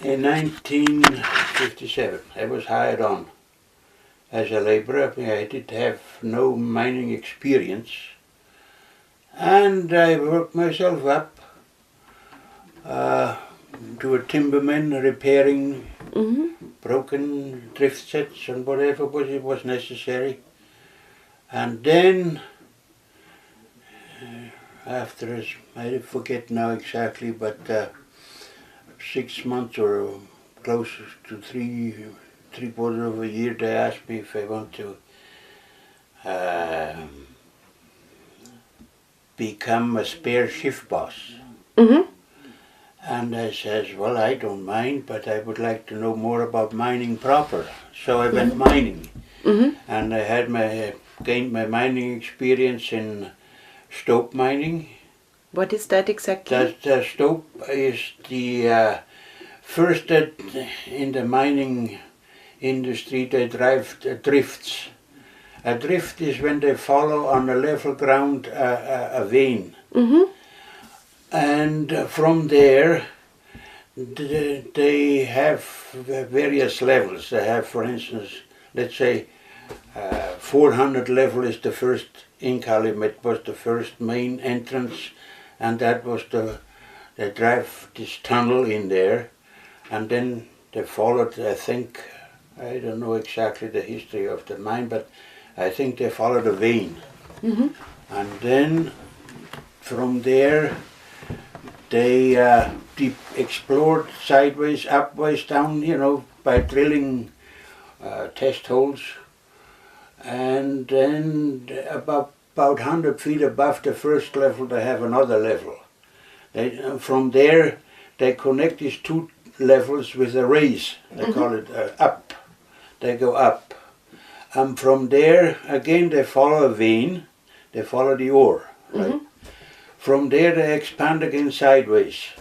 In 1957, I was hired on as a labourer. I did have no mining experience, and I worked myself up to a timberman repairing broken drift sets and whatever was necessary. And then, after, I forget now exactly, but 6 months or close to three quarters of a year, they asked me if I want to become a spare shift boss. And I says, well, I don't mind, but I would like to know more about mining proper. So I went mining, and I had gained my mining experience in stope mining. What is that exactly? The stope is the first that in the mining industry they drive drifts. A drift is when they follow on a level ground a vein. And from there they have various levels. They have, for instance, let's say 400 level is the first, in Calumet was the first main entrance, and that was they drive this tunnel in there, and then they followed, I think, I don't know exactly the history of the mine, but I think they followed a vein. And then from there they explored sideways, upways, down, by drilling test holes. And then about 100 feet above the first level they have another level. From there they connect these two levels with a raise. They call it up. They go up. And from there again they follow a vein. They follow the ore. Right? From there they expand again sideways.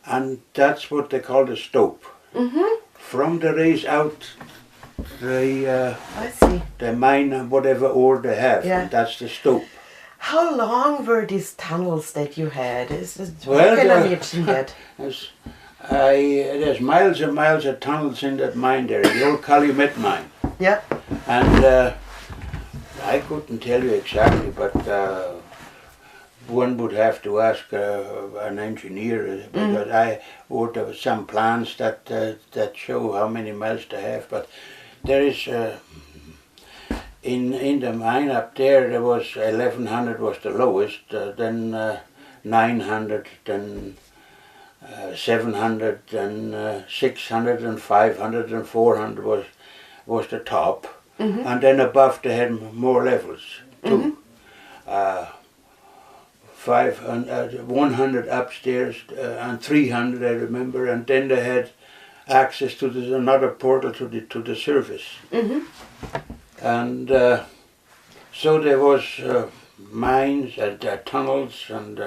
And that's what they call the stope. From the raise out they mine whatever ore they have, and that's the stope. How long were these tunnels that you had? There's miles and miles of tunnels in that mine there, the old Calumet mine. Yeah. And I couldn't tell you exactly, but one would have to ask an engineer, because I wrote some plans that show how many miles they have, but there is, in the mine up there was 1100 was the lowest, then 900, then 700, then 600 and 500 and 400 was the top. And then above they had more levels too. 100 upstairs and 300 I remember, and then they had access to another portal to the surface. And so there was mines and tunnels and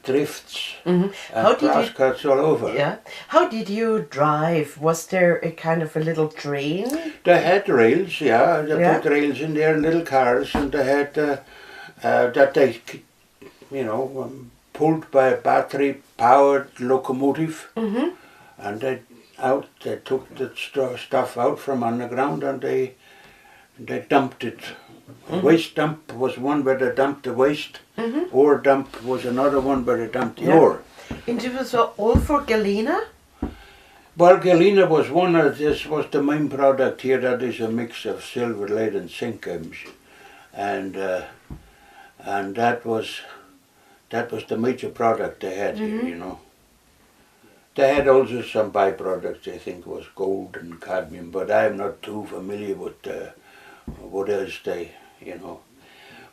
drifts and crosscuts all over. Yeah. How did you drive? Was there a kind of a little train? They had rails, yeah. They put rails in there, little cars, and they had that they, pulled by a battery-powered locomotive. And they took the stuff out from underground and they dumped it. Waste dump was one where they dumped the waste. Ore dump was another one where they dumped the ore. And it was all for galena? Well, galena was one of this was the main product here. That is a mix of silver, lead, and zinc, and that was the major product they had here. They had also some byproducts. I think was gold and cadmium, but I am not too familiar with what else they,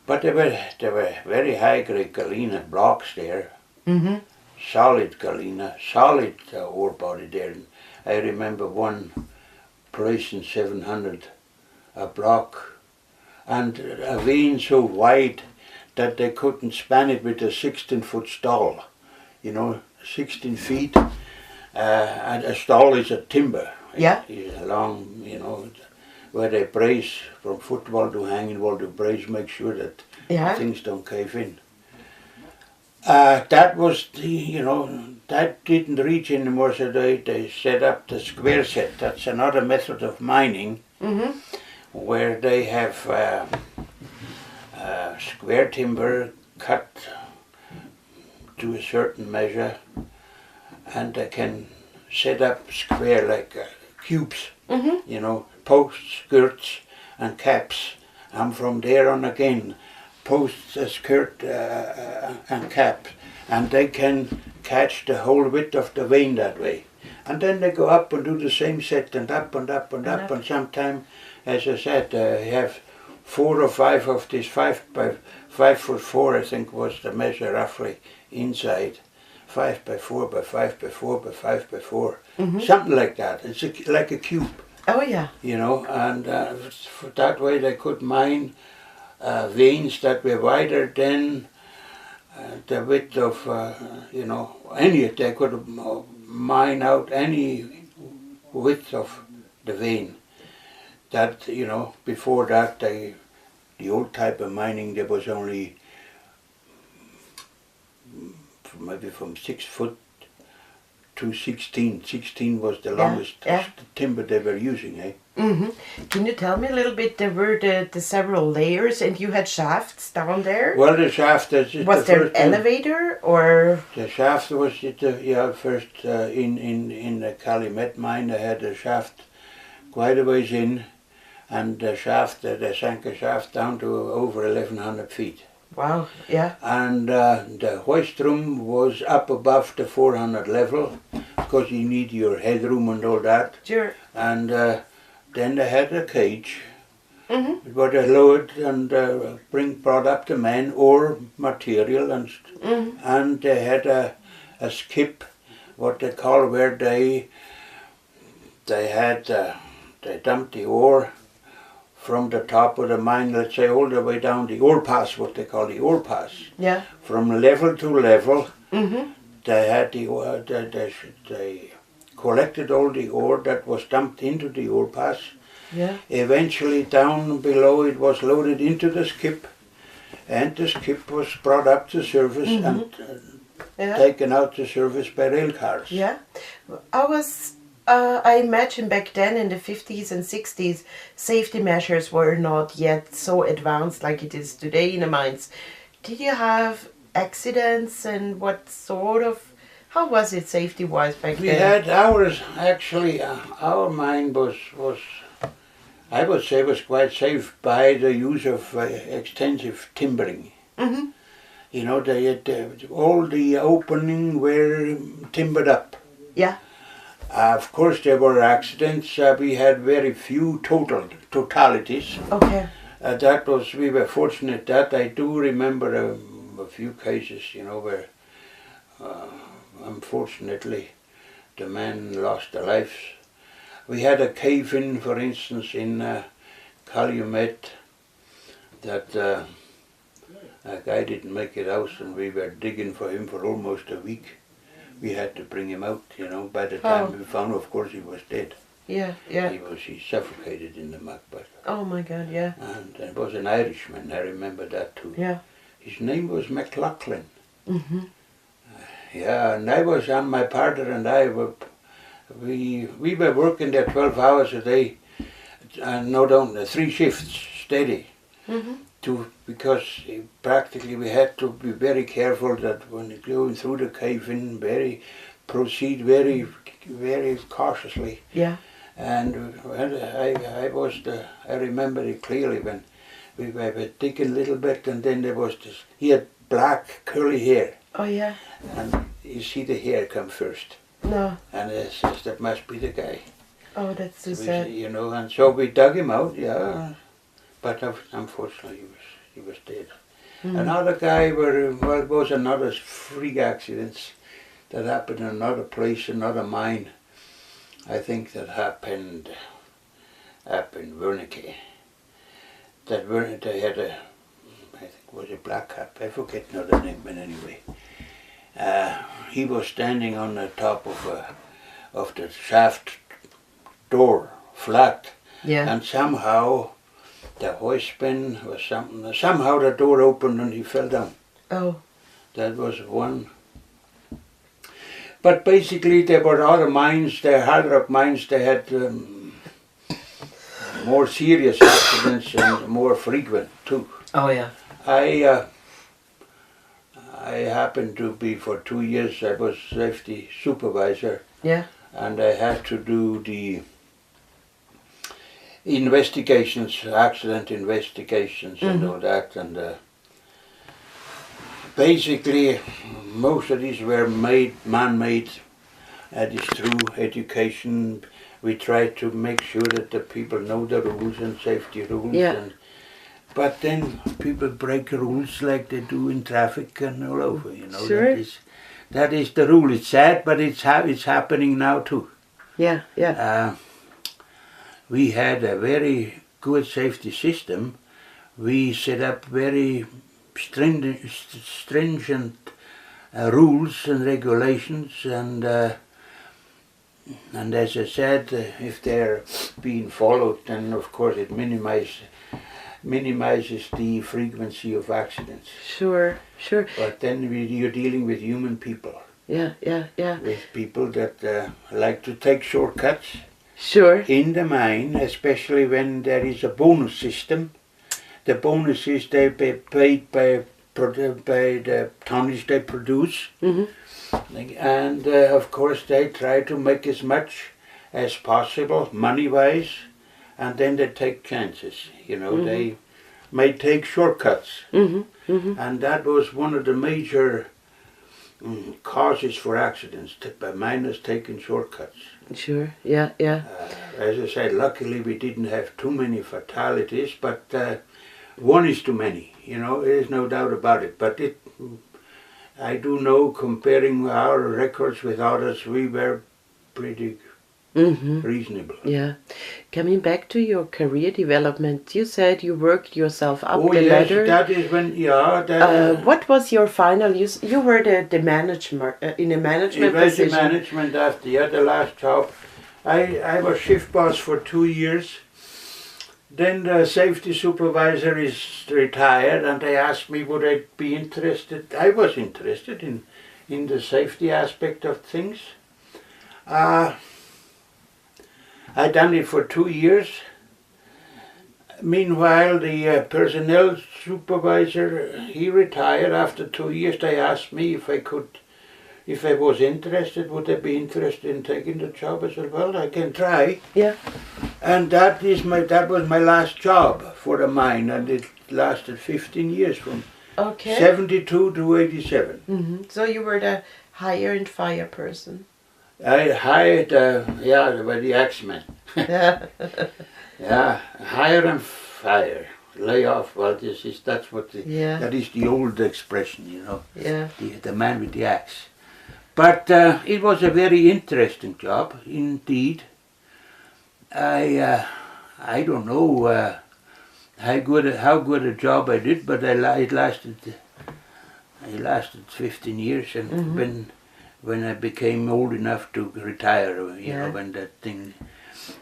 But there were very high grade galena blocks there. Solid galena, solid ore body there. I remember one place in 700, a block, and a vein so wide that they couldn't span it with a 16-foot stall. 16 feet. And a stall is a timber. Yeah. It's a long, where they brace from footwall to hanging wall to brace, make sure that things don't cave in. That was that didn't reach anymore, so they set up the square set. That's another method of mining, where they have square timber cut to a certain measure, and they can set up square like cubes, you know, posts, skirts, and caps. And from there on again, posts, a skirt, and cap, and they can catch the whole width of the vein that way. And then they go up and do the same set, and up and up and up, and sometimes, as I said, you have 4 or 5 of these 5 by 5'4", I think was the measure roughly inside. 5 by 4 by 5 by 4 by 5 by 4, something like that. It's like a cube. Oh yeah. You know, and that way they could mine veins that were wider than the width of, you know, they could mine out any width of the vein. That, you know, before that, the old type of mining, there was only maybe from 6 foot to 16. 16 was the longest timber they were using, eh? Can you tell me a little bit? There were the several layers, and you had shafts down there. Well, the shaft was there an elevator or? The shaft was first in the Calumet mine. They had a shaft quite a ways in, and the shaft they sank a shaft down to over 1,100 feet. Wow, yeah. And the hoist room was up above the 400 level, because you need your headroom and all that. Sure. And then they had a cage, where they lowered and brought up the men or material, and they had a skip, what they call, where they dumped the ore from the top of the mine, let's say, all the way down the ore pass, what they call the ore pass. Yeah. From level to level, they had they collected all the ore that was dumped into the ore pass. Yeah. Eventually, down below, it was loaded into the skip, and the skip was brought up to surface and taken out to surface by rail cars. Yeah. I imagine back then in the 50s and 60s, safety measures were not yet so advanced like it is today in the mines. Did you have accidents, and what sort of, how was it safety-wise back then? We had ours, actually, our mine was, I would say, was quite safe by the use of extensive timbering. You know, they had, all the opening were timbered up. Yeah. Of course, there were accidents. We had very few totalities. Okay. We were fortunate that I do remember a few cases, you know, where unfortunately the men lost their lives. We had a cave-in, for instance, in Calumet, that a guy didn't make it out, and we were digging for him for almost a week. We had to bring him out, you know. By the time we found, of course, he was dead. Yeah, yeah. He suffocated in the muck. But oh my God, yeah. And it was an Irishman, I remember that too. Yeah. His name was McLaughlin. Yeah, and I was, and my partner and I were, we were working there 12 hours a day, and no down, 3 shifts, steady. Because practically we had to be very careful that when you're going through the cave-in, proceed very, very cautiously. Yeah. And I remember it clearly when we were digging a little bit, and then there was this, he had black curly hair. Oh yeah. And you see the hair come first. No. And it says, that must be the guy. Oh, that's so sad. You know, and so we dug him out, yeah. But unfortunately, he was dead. Another guy was another freak accident that happened in another place, another mine. I think that happened up in Wernicke. They had I think it was a black cap, I forget now the name, but anyway. He was standing on the top of the shaft door, flat, and somehow the hoist pin was something, somehow the door opened and he fell down. Oh. That was one. But basically there were other mines, the hard rock mines, they had more serious accidents and more frequent too. Oh yeah. I happened to be, for 2 years, I was safety supervisor. Yeah. And I had to do the investigations, accident investigations and all that. And basically, most of these were man-made. That is through education. We tried to make sure that the people know the rules and safety rules. Yeah. But then people break rules like they do in traffic and all over, you know. Sure. That is the rule. It's sad, but it's happening now too. Yeah, yeah. We had a very good safety system. We set up very stringent rules and regulations, and as I said, if they're being followed, then of course it minimizes the frequency of accidents. Sure, sure. But then you're dealing with human people. Yeah, yeah, yeah. With people that like to take shortcuts. Sure. In the mine, especially when there is a bonus system. The bonus is they pay paid by the tonnage they produce. And of course they try to make as much as possible money-wise, and then they take chances. You know, they may take shortcuts. And that was one of the major causes for accidents, by miners taking shortcuts. Sure, yeah, yeah. As I said, luckily we didn't have too many fatalities, but one is too many, you know, there's no doubt about it. But I do know, comparing our records with others, we were pretty reasonable. Yeah. Coming back to your career development, you said you worked yourself up Oh the yes, ladder. that is when, What was your final? You were the manager in a management position. In management after the last job. I was shift boss for 2 years. Then the safety supervisor is retired, and they asked me would I be interested. I was interested in the safety aspect of things. I done it for 2 years. Meanwhile, the personnel supervisor, he retired after 2 years. They asked me if I was interested, would I be interested in taking the job? I said, well, I can try. Yeah. And that was my last job for the mine, and it lasted 15 years, from 72 to 87. So you were the hire and fire person. I hired, by the axeman. Yeah. Yeah, hire and fire, lay off. Well, that is the old expression, you know. Yeah. The man with the axe. But it was a very interesting job indeed. I don't know how good a job I did, but it lasted 15 years, and when I became old enough to retire, you know, when that thing,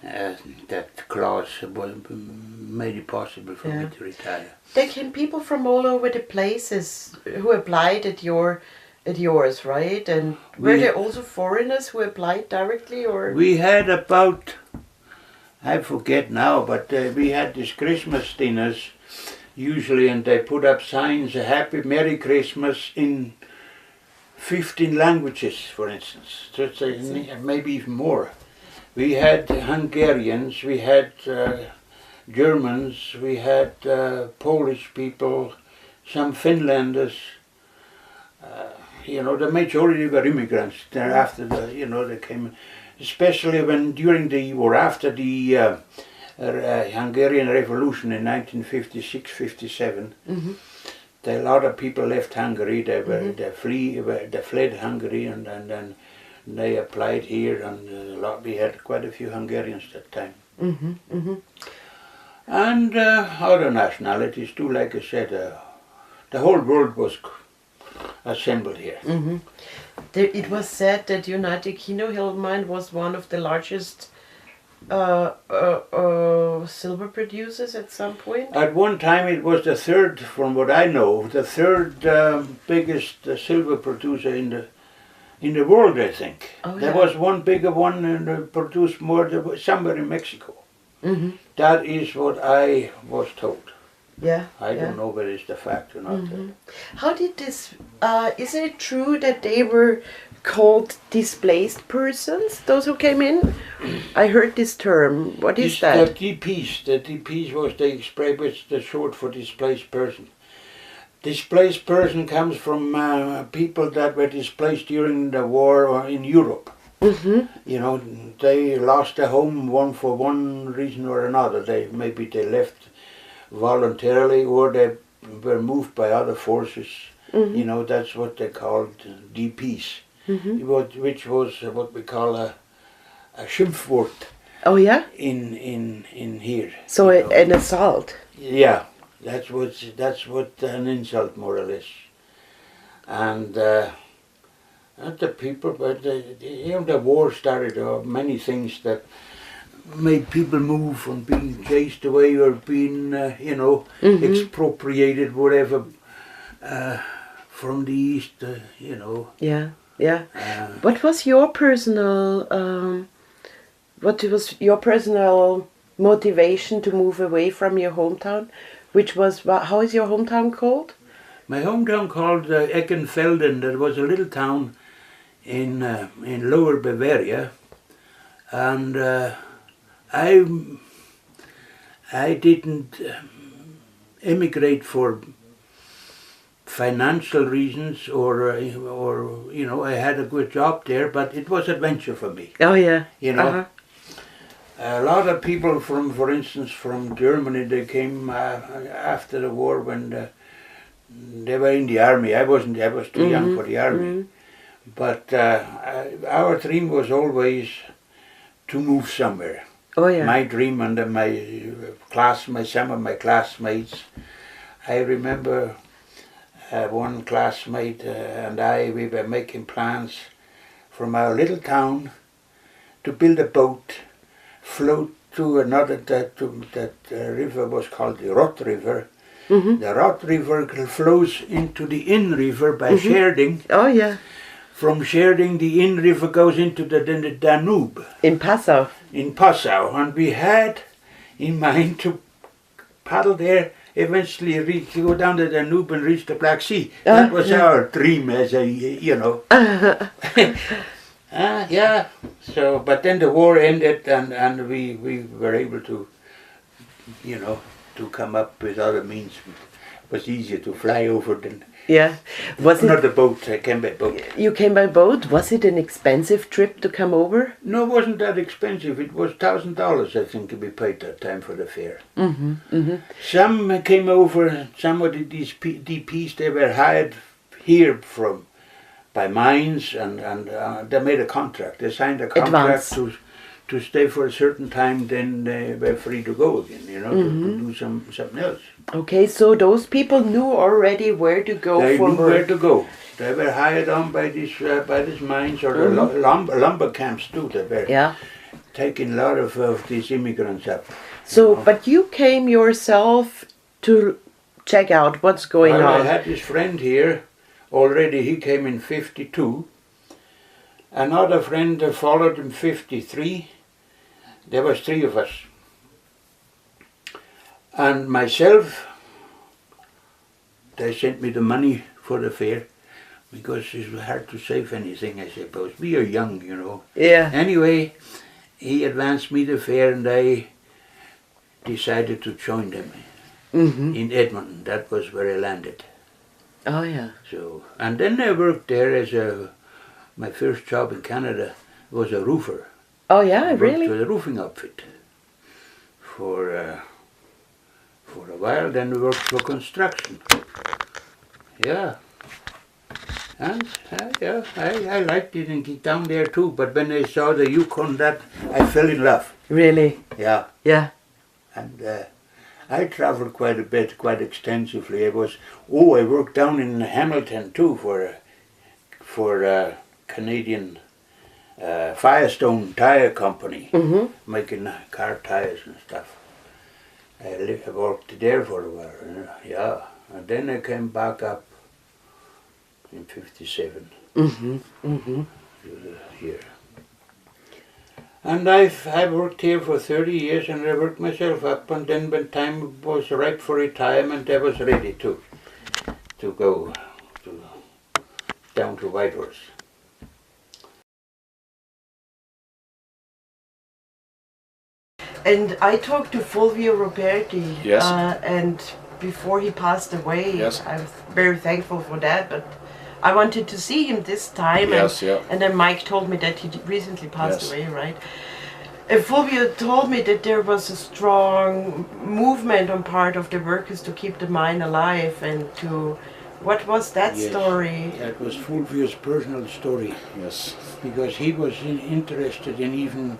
that clause made it possible for me to retire. There came people from all over the places who applied at yours, right? And were there also foreigners who applied directly, or? We had about, I forget now, but we had these Christmas dinners usually, and they put up signs, a happy Merry Christmas, in 15 languages, for instance. So it's maybe even more. We had Hungarians, we had Germans, we had Polish people, some Finlanders. You know, the majority were immigrants. Thereafter, they came, especially during the war, after the Hungarian Revolution in 1956-57. A lot of people left Hungary. They fled Hungary, and then they applied here, and we had quite a few Hungarians that time. And other nationalities too. Like I said, the whole world was assembled here. It was said that United Keno Hill mine was one of the largest silver producers at some point? At one time it was the third, from what I know, the third biggest silver producer in the world, I think. Oh, There yeah. was one bigger one and produced more, there was somewhere in Mexico. Mm-hmm. That is what I was told. Yeah. I yeah. don't know whether it's the fact or not. Mm-hmm. How did this, is it true that they were called displaced persons, those who came in? I heard this term. What is that? The DPs was the express, which the short for displaced person. Displaced person comes from people that were displaced during the war or in Europe. Mm-hmm. You know, they lost their home for one reason or another. Maybe they left voluntarily or they were moved by other forces. Mm-hmm. You know, that's what they called DPs, Mm-hmm. which was what we call a Schimpfwort Oh yeah. in here. So you know. an assault. Yeah, that's what an insult more or less. And the people, but you know, the war started. Many things that made people move from being chased away or being, Mm-hmm. expropriated, whatever, from the east. Yeah. Yeah. Uh, What was your personal motivation to move away from your hometown? Which was, how is your hometown called? My hometown called Eckenfelden. That was a little town in Lower Bavaria, and I didn't emigrate for financial reasons or I had a good job there, but it was adventure for me. Oh yeah. You know. Uh-huh. A lot of people for instance, from Germany, they came after the war when they were in the army. I wasn't. I was too young for the army. Mm-hmm. But our dream was always to move somewhere. Oh yeah. My dream and some of my classmates. I remember one classmate and we were making plans from our little town to build a boat, float to another, that river was called the Rot River. Mm-hmm. The Rot River flows into the Inn River by Scherding. Oh yeah. From Scherding, the Inn River goes into the Danube In Passau. in Passau, and we had in mind to paddle there, eventually go down the Danube and reach the Black Sea. That was our dream as a, yeah. So, but then the war ended, and we were able to, to come up with other means. It was easier to fly over than. Yeah. Was Not it? the boat. I came by boat. You came by boat. Was it an expensive trip to come over? No, it wasn't that expensive. It was $1,000, I think, we paid that time for the fare. Mm-hmm. Mm-hmm. Some came over. Some of these DPs, they were hired here by mines, and they made a contract. They signed a contract to stay for a certain time. Then they were free to go again. To do something else. Okay, so those people knew already where to go They for knew work. where to go. They were hired on by these mines or the lumber camps too. They were Yeah. taking a lot of these immigrants up. So, but you came yourself to check out what's going Well, I on. had this friend here already. He came in '52. Another friend followed in '53. There was 3 of us. And myself, they sent me the money for the fare because it's hard to save anything, I suppose. We are young, Yeah. Anyway, he advanced me the fare and I decided to join them Mm-hmm. in Edmonton. That was where I landed. Oh yeah. So, and then I worked there as my first job in Canada was a roofer. Oh yeah, I worked really? with a roofing outfit for a while. Then we worked for construction. Yeah. And I liked it and get down there too. But when I saw the Yukon, I fell in love. Really? Yeah. Yeah. And I traveled quite a bit, quite extensively. I worked down in Hamilton too for a Canadian Firestone Tire Company, making car tires and stuff. I worked there for a while, yeah. And then I came back up in '57. Here. And I've worked here for 30 years, and I worked myself up, and then when time was ripe for retirement, I was ready to go down to Whitehorse. And I talked to Fulvio Roberti, Yes. And before he passed away, Yes. I'm very thankful for that, but I wanted to see him this time, Yes, and, yeah. and then Mike told me that he recently passed Yes. away, right? And Fulvio told me that there was a strong movement on part of the workers to keep the mine alive, and to... What was that Yes, story? that was Fulvio's personal story, Yes. because he was interested in even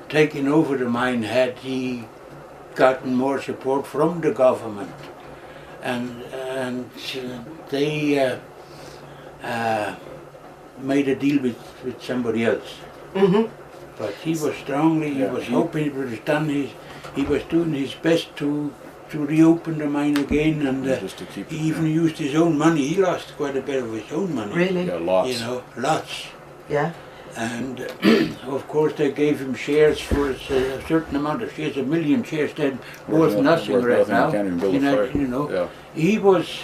taking over the mine had he gotten more support from the government, and they made a deal with somebody else. But he was strongly, he was hoping it was done. He was doing his best to reopen the mine again, and Just to keep he even used his own money. He lost quite a bit of his own money. Really? Yeah, lots. You know, lots. Yeah. And of course they gave him shares for a certain amount of shares, 1 million shares, then worth nothing worth right nothing. now. You can't even build a United, fire. you know, Yeah.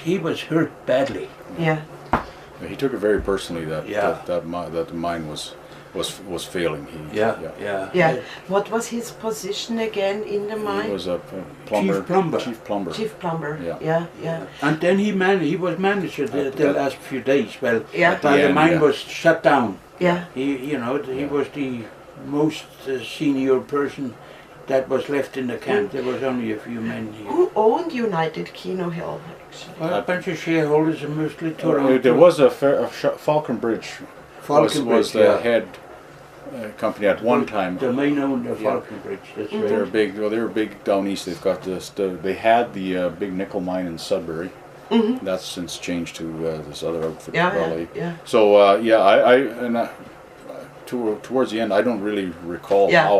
he was hurt badly. Yeah. He took it very personally that Yeah. that the mine was failing. Yeah. What was his position again in the mine? He was a plumber. Chief plumber. Chief plumber. Chief plumber. Yeah. Yeah. And then he was manager the last few days. Well, Yeah. while the end, mine yeah. was shut down. Yeah. He was the most senior person that was left in the camp. There was only a few men here. Who owned United Keno Hill, actually? Well, a bunch of shareholders, and mostly Toronto. There was a Falconbridge. Was the yeah. head company at one time. The main owner of Falconbridge. That's right. They're big. Well, they were big down east. They've got this. They had the big nickel mine in Sudbury. That's since changed to this other outfit. Valley. Yeah. So towards the end, I don't really recall how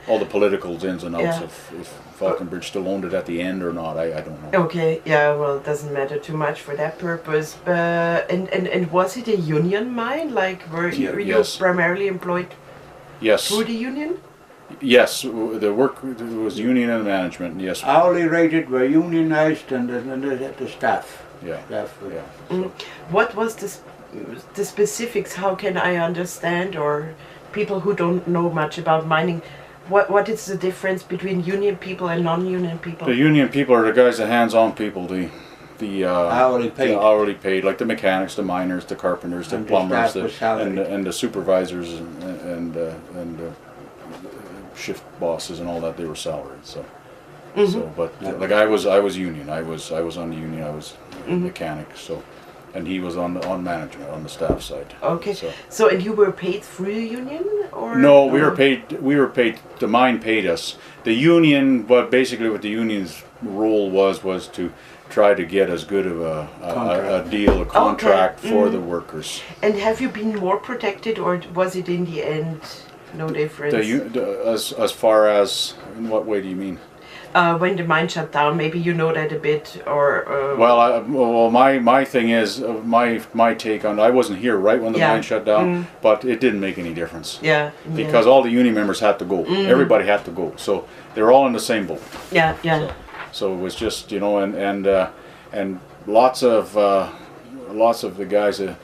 all the political ins and outs of if Falconbridge still owned it at the end or not. I don't know. Okay, yeah, well, it doesn't matter too much for that purpose. And was it a union mine? Like, were you Yes. primarily employed Yes. through the union? Yes. The work was union and management. Yes. Hourly rated were unionized, and the staff. Yeah. Staff were, Yeah. What was the specifics? How can I understand, or people who don't know much about mining, what is the difference between union people and non-union people? The union people are the guys, the hands-on people, the hourly paid. the hourly paid, like the mechanics, the miners, the carpenters, the And the plumbers, staff was salaried. and the supervisors and shift bosses and all that. They were salaried. So, but like I was union. I was on the union. I was mechanic. So, and he was on management on the staff side. Okay. So, So and you were paid through the union, or no, we were paid. We were paid. The mine paid us. The union, but basically, what the union's role was to try to get as good of a deal, a contract for the workers. And have you been more protected, or was it in the end no difference? As far as, in what way do you mean? When the mine shut down, maybe you know that a bit, or Well, my thing is my take on. I wasn't here right when the mine shut down, but it didn't make any difference. yeah, Because all the union members had to go. Everybody had to go. So they're all in the same boat. yeah. So it was just, and lots of the guys that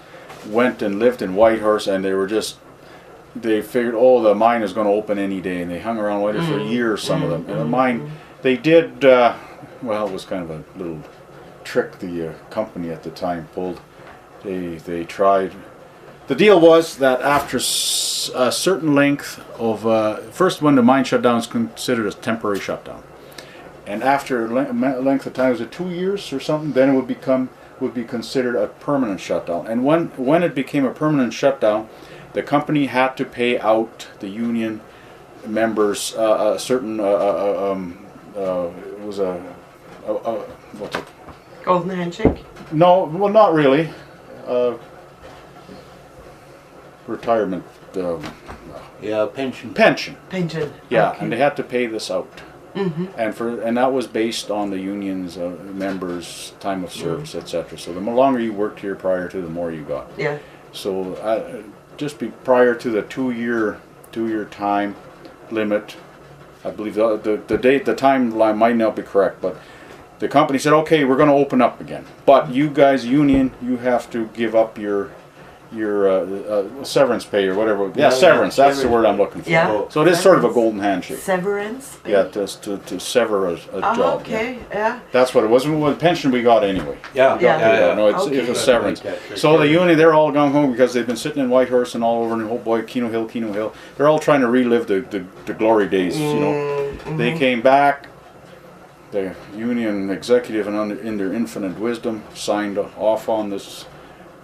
went and lived in Whitehorse, and they figured, oh, the mine is going to open any day, and they hung around Whitehorse for years. Some of them, and the mine, they did. Well, it was kind of a little trick the company at the time pulled. They tried. The deal was that after a certain length of first, when the mine shut down, it's considered a temporary shutdown. And after a length of time, was it 2 years or something? Then it would be considered a permanent shutdown. And when it became a permanent shutdown, the company had to pay out the union members a certain it was what's it? Golden handshake. No, well, not really. Retirement. Yeah, pension. Pension. Pension. Yeah, Okay. and they had to pay this out. And that was based on the union's members' time of service, etc. So the longer you worked here prior to, the more you got. Yeah. So just prior to the two-year time limit, I believe the timeline might not be correct, but the company said, okay, we're going to open up again, but you guys, union, you have to give up your severance pay or whatever. Yeah, severance. That's the word I'm looking for. Yeah. So it is sort of a golden handshake. Severance pay? Yeah, to sever a job. Okay, yeah. That's what it was. Well, the pension we got anyway. No, it's a severance. So the union, they're all gone home because they've been sitting in Whitehorse and all over in Keno Hill. They're all trying to relive the glory days. You know, they came back. The union executive, and in their infinite wisdom, signed off on this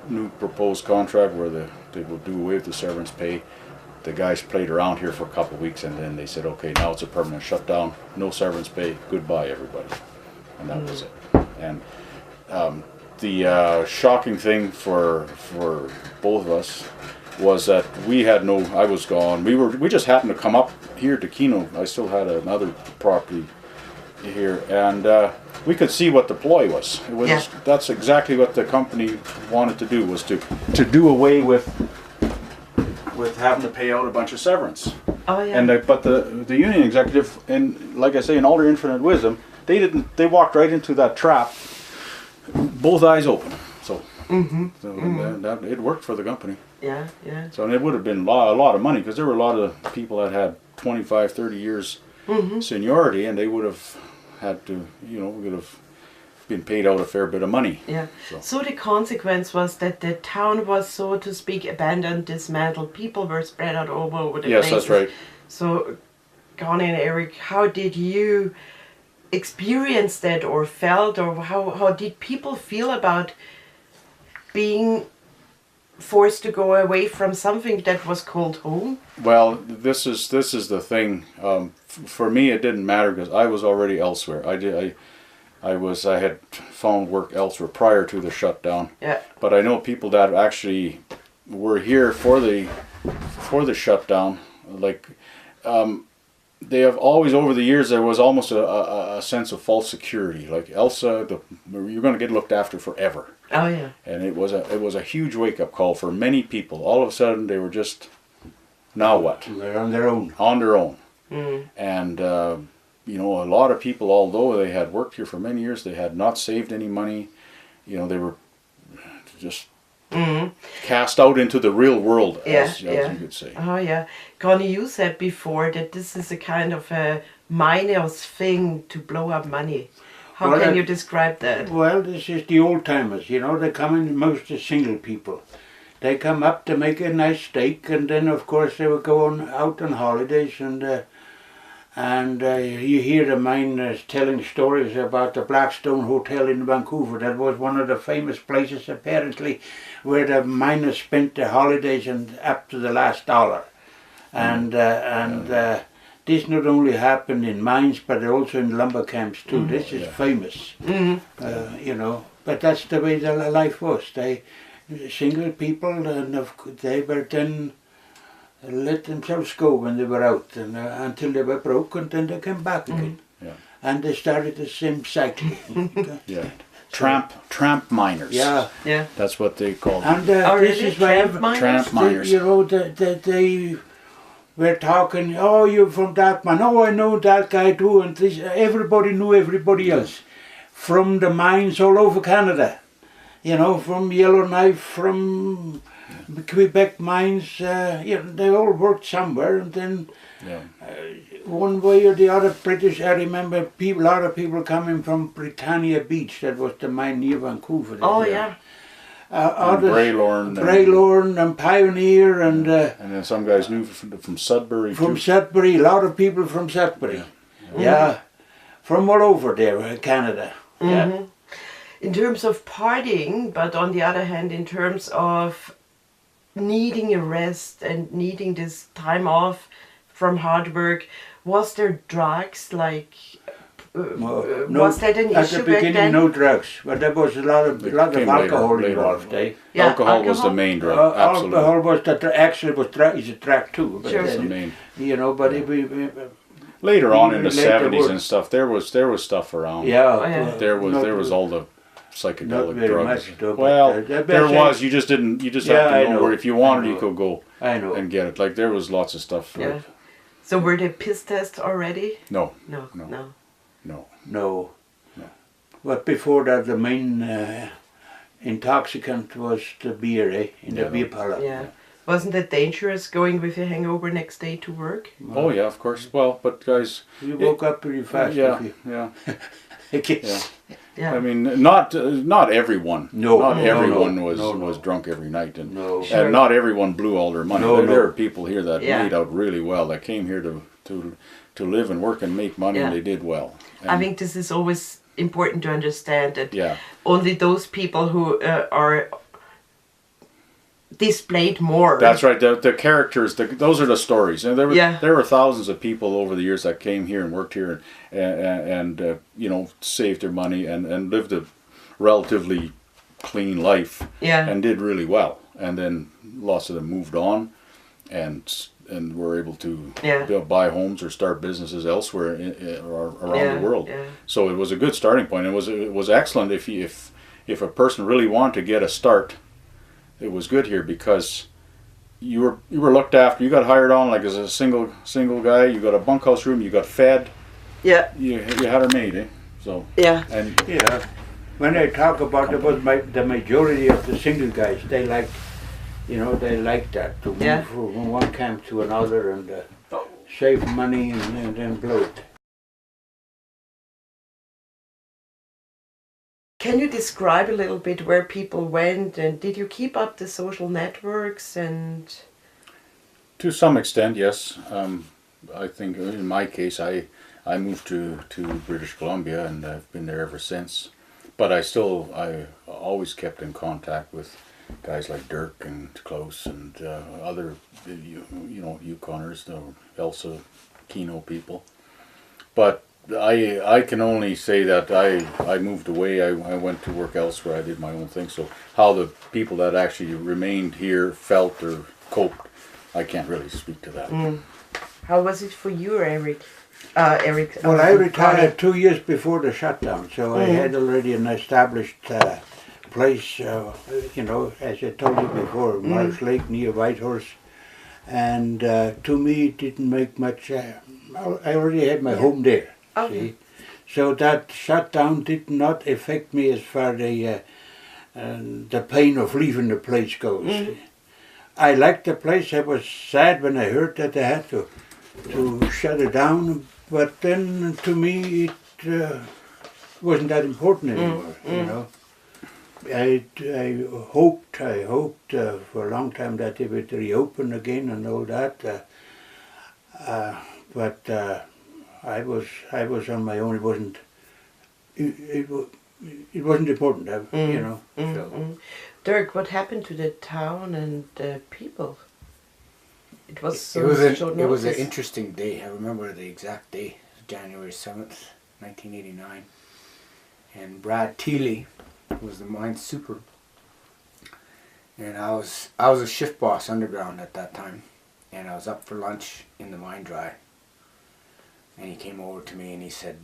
new proposed contract where they will do away with the severance pay. The guys played around here for a couple of weeks, and then they said, okay, now it's a permanent shutdown, no severance pay, goodbye everybody. And that was it. And the shocking thing for both of us was that I was gone. We just happened to come up here to Keno. I still had another property here, and we could see what the ploy was. That's exactly what the company wanted to do, was to do away with having to pay out a bunch of severance. Oh yeah. And but the union executive, and like I say, in all their infinite wisdom, they walked right into that trap, both eyes open. So, that it worked for the company. Yeah, yeah. So, and it would have been a lot of money, because there were a lot of people that had 25, 30 years seniority, and they would have had to, would have been paid out a fair bit of money. Yeah. So the consequence was that the town was, so to speak, abandoned, dismantled. People were spread out all over the place. Yes, that's right. So, Koni and Eric, how did you experience that, or felt, or how did people feel about being forced to go away from something that was called home? Well, this is the thing. For me, it didn't matter because I was already elsewhere. I had found work elsewhere prior to the shutdown. Yeah. But I know people that actually were here for the shutdown. Like, they have always, over the years, there was almost a sense of false security. Like, Elsa, you're going to get looked after forever. Oh yeah. And it was a huge wake up call for many people. All of a sudden, they were just, now what? They're on their own. On their own. Mm. And a lot of people, although they had worked here for many years, they had not saved any money. They were just cast out into the real world, as you could say. Oh yeah. Koni, you said before that this is a kind of a miners thing to blow up money. How can you describe that? Well, this is the old timers, they come in, mostly single people. They come up to make a nice steak, and then of course they were going out on holidays, and you hear the miners telling stories about the Blackstone Hotel in Vancouver. That was one of the famous places, apparently, where the miners spent their holidays and up to the last dollar. And this not only happened in mines, but also in lumber camps too. This is famous, But that's the way the life was. They single people, and they were then let themselves go when they were out, and until they were broke, and then they came back again. Yeah. And they started the same cycle. Yeah. Tramp miners. Yeah. Yeah. That's what they called And them. this is why Tramp miners. they were talking, oh, you're from that man, oh, I know that guy too, and everybody knew everybody else. From the mines all over Canada, from Yellowknife, from Quebec mines, they all worked somewhere, and then one way or the other, British, I remember a lot of people coming from Britannia Beach, that was the mine near Vancouver. Oh yeah. Others, Braylorn and Pioneer, and then some guys knew from Sudbury. From Sudbury, a lot of people from Sudbury. Yeah. From all over there, Canada. Yeah. In terms of partying, but on the other hand, in terms of needing a rest and needing this time off from hard work, was there drugs, like was that an issue at the beginning, back then? no drugs, but there was a lot of alcohol involved. Yeah, alcohol was the main drug. Absolutely. Alcohol was is a drug too. But Sure. The main. But later on in the 70s and stuff, there was stuff around. Yeah, Oh, yeah. There was all the psychedelic Not very drugs. much, though, but, Well, but there I was. say- You just didn't. You just Yeah, have to I know know. where. If you wanted, I you know. could go I know. and get it. Like there was lots of stuff. Yeah. Like, So were they piss tests already? no, No, No. no. no. No. No. But before that, the main intoxicant was the beer, in Yeah, the beer parlor. Yeah. Wasn't it dangerous going with a hangover next day to work? Oh yeah, of course. Well, but guys, You woke up pretty fast. yeah, if you, yeah. I guess. Yeah. I mean, not everyone. No, not no, everyone no, was no, no. was drunk every night, and No. Sure. and not everyone blew all their money. No, there no. are people here that Yeah. made out really well. That came here to live and work and make money, and Yeah. they did well. I And, think this is always important to understand that yeah, only those people who are displayed more. that's right. The characters, those are the stories, and Yeah. there were thousands of people over the years that came here and worked here, and you know, saved their money and lived a relatively clean life. Yeah. And did really well, and then lots of them moved on, and were able to Yeah. buy homes or start businesses elsewhere or around Yeah, the world. yeah. So it was a good starting point. It was excellent if a person really wanted to get a start. It was good here because you were looked after. You got hired on like as a single guy. You got a bunkhouse room. You got fed. Yeah. You had her made, eh? So Yeah. and Yeah. When I talk about the majority of the single guys, they like, they like that to move Yeah. from one camp to another and save money and then blow it. Can you describe a little bit where people went, and did you keep up the social networks and? to some extent, yes. I think in my case, I moved to British Columbia, and I've been there ever since. But I always kept in contact with guys like Dirk and Klaus and other Yukoners, the Elsa Keno people. But I can only say that I moved away. I went to work elsewhere. I did my own thing. So how the people that actually remained here felt or coped, I can't really speak to that. How was it for you, Eric? Eric. Well, I Koni? retired 2 years before the shutdown, so I had already an established place, as I told you before, Marsh Lake near Whitehorse. And to me, it didn't make much. I already had my home there. Okay. See? So that shutdown did not affect me as far as the pain of leaving the place goes. I liked the place. I was sad when I heard that they had to shut it down, but then to me it wasn't that important anymore. I hoped for a long time that they would reopen again and all that, but I was on my own. It wasn't important, So. Dirk, what happened to the town and the people? It was so It was an notice. interesting day. I remember the exact day, January 7th, 1989. And Brad Teeley was the mine super. And I was a shift boss underground at that time. And I was up for lunch in the mine dry. And he came over to me and he said,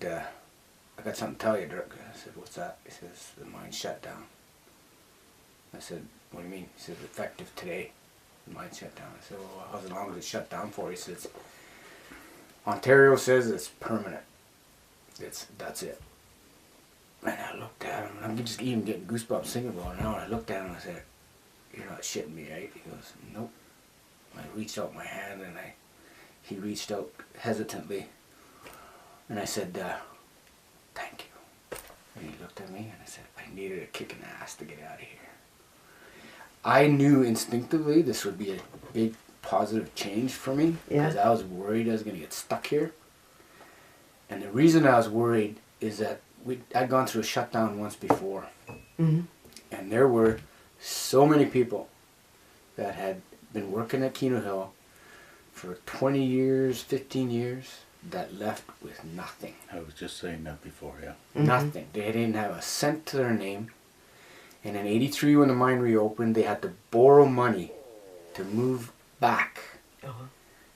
I got something to tell you, Dirk. I said, what's that? He says, the mine's shut down. I said, what do you mean? He said, effective today. The mine shut down. I said, well, how long is it shut down for? He says, Ontario says it's permanent. That's it. And I looked at him, and I'm just even getting goosebumps thinking about it now. And I looked at him and I said, you're not shitting me, right? He goes, nope. I reached out my hand and he reached out hesitantly. And I said, thank you. And he looked at me and I said, I needed a kick in the ass to get out of here. I knew instinctively this would be a big positive change for me because I was worried I was going to get stuck here. And the reason I was worried is that I'd gone through a shutdown once before. And there were so many people that had been working at Keno Hill for 20 years, 15 years, that left with nothing. I was just saying that before, yeah. Nothing. They didn't have a cent to their name. And in '83, when the mine reopened, they had to borrow money to move back.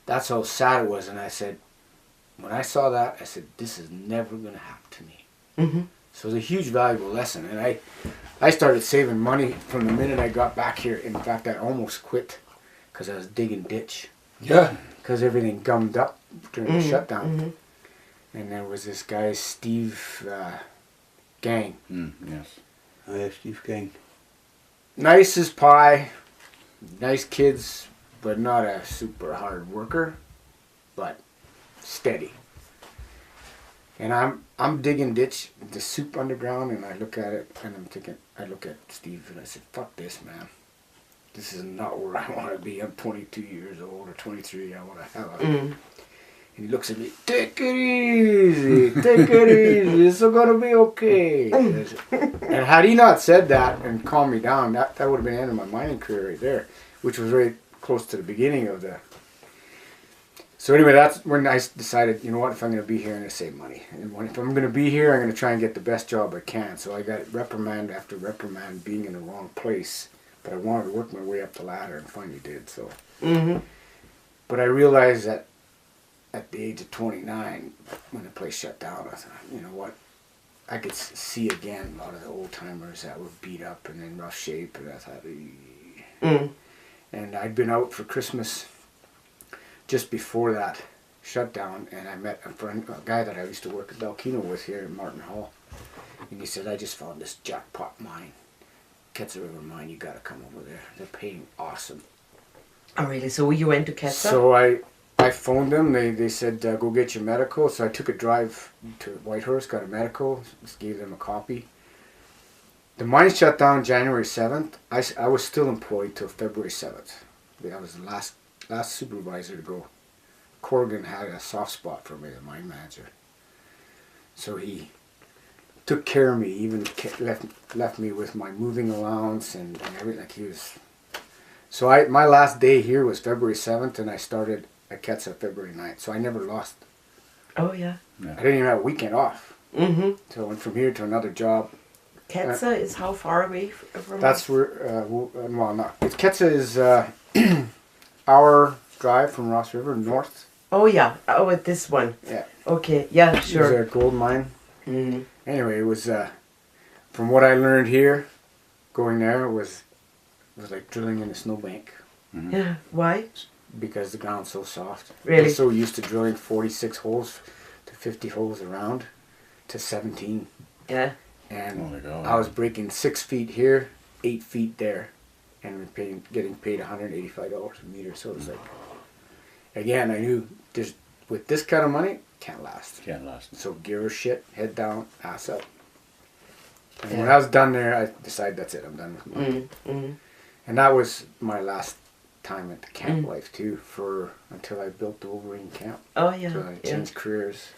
That's how sad it was. And I said, when I saw that, I said, this is never going to happen to me. So it was a huge valuable lesson. And I started saving money from the minute I got back here. In fact, I almost quit because I was digging ditch. Yeah. Because everything gummed up during the shutdown. Mm-hmm. And there was this guy, Steve Gang. Yes. Oh, yeah, Steve King. Nice as pie, nice kids, but not a super hard worker, but steady. And I'm digging ditch, the soup underground, and I look at it, and I look at Steve, and I said, fuck this, man. This is not where I want to be. I'm 22 years old, or 23, I want to have a... Mm. And he looks at me, take it easy, take it easy, it's gonna be okay. And had he not said that and calmed me down, that would have been the end of my mining career right there, which was very close to the beginning of the... So anyway, that's when I decided, you know what, if I'm going to be here, I'm going to save money. And if I'm going to be here, I'm going to try and get the best job I can. So I got reprimand after reprimand being in the wrong place. But I wanted to work my way up the ladder and finally did, so... Mm-hmm. But I realized that at the age of 29, when the place shut down, I thought, you know what, I could see again a lot of the old timers that were beat up and in rough shape, and I thought, And I'd been out for Christmas just before that shutdown, and I met a guy that I used to work at Keno with here in Martin Hall, and he said, I just found this jackpot mine, Ketsa River mine, you gotta come over there, they're paying awesome. Oh, really? So you went to Ketsa? So I phoned them. They said, go get your medical. So I took a drive to Whitehorse, got a medical, just gave them a copy. The mine shut down January 7th. I was still employed till February 7th. I was the last supervisor to go. Corrigan had a soft spot for me, the mine manager. So he took care of me, even left me with my moving allowance and everything. Like he was... So my last day here was February 7th, and I started at Ketsa February 9th. So I never lost. Oh, yeah. I didn't even have a weekend off. Mm-hmm. So I went from here to another job. Ketsa is how far away from That's where, well, not. Ketsa is hour drive from Ross River north. Oh, yeah. Oh, at this one. Yeah. Okay. Yeah, It was sure. a gold mine. Mm-hmm. Anyway, it was, from what I learned here, going there was like drilling in a snowbank. Yeah. Why? Because the ground's so soft. Really? I'm so used to drilling 46 holes to 50 holes around to 17. Yeah. And Oh my God. I was breaking 6 feet here, 8 feet there, and getting paid $185 a meter. So it was like, again, I knew with this kind of money, can't last. Can't last. So give her shit, head down, ass up. And when I was done there, I decided that's it, I'm done with money. Mm-hmm. And that was my last time at the camp life too, until I built the Wolverine camp. Oh, yeah. So I Yeah. changed careers.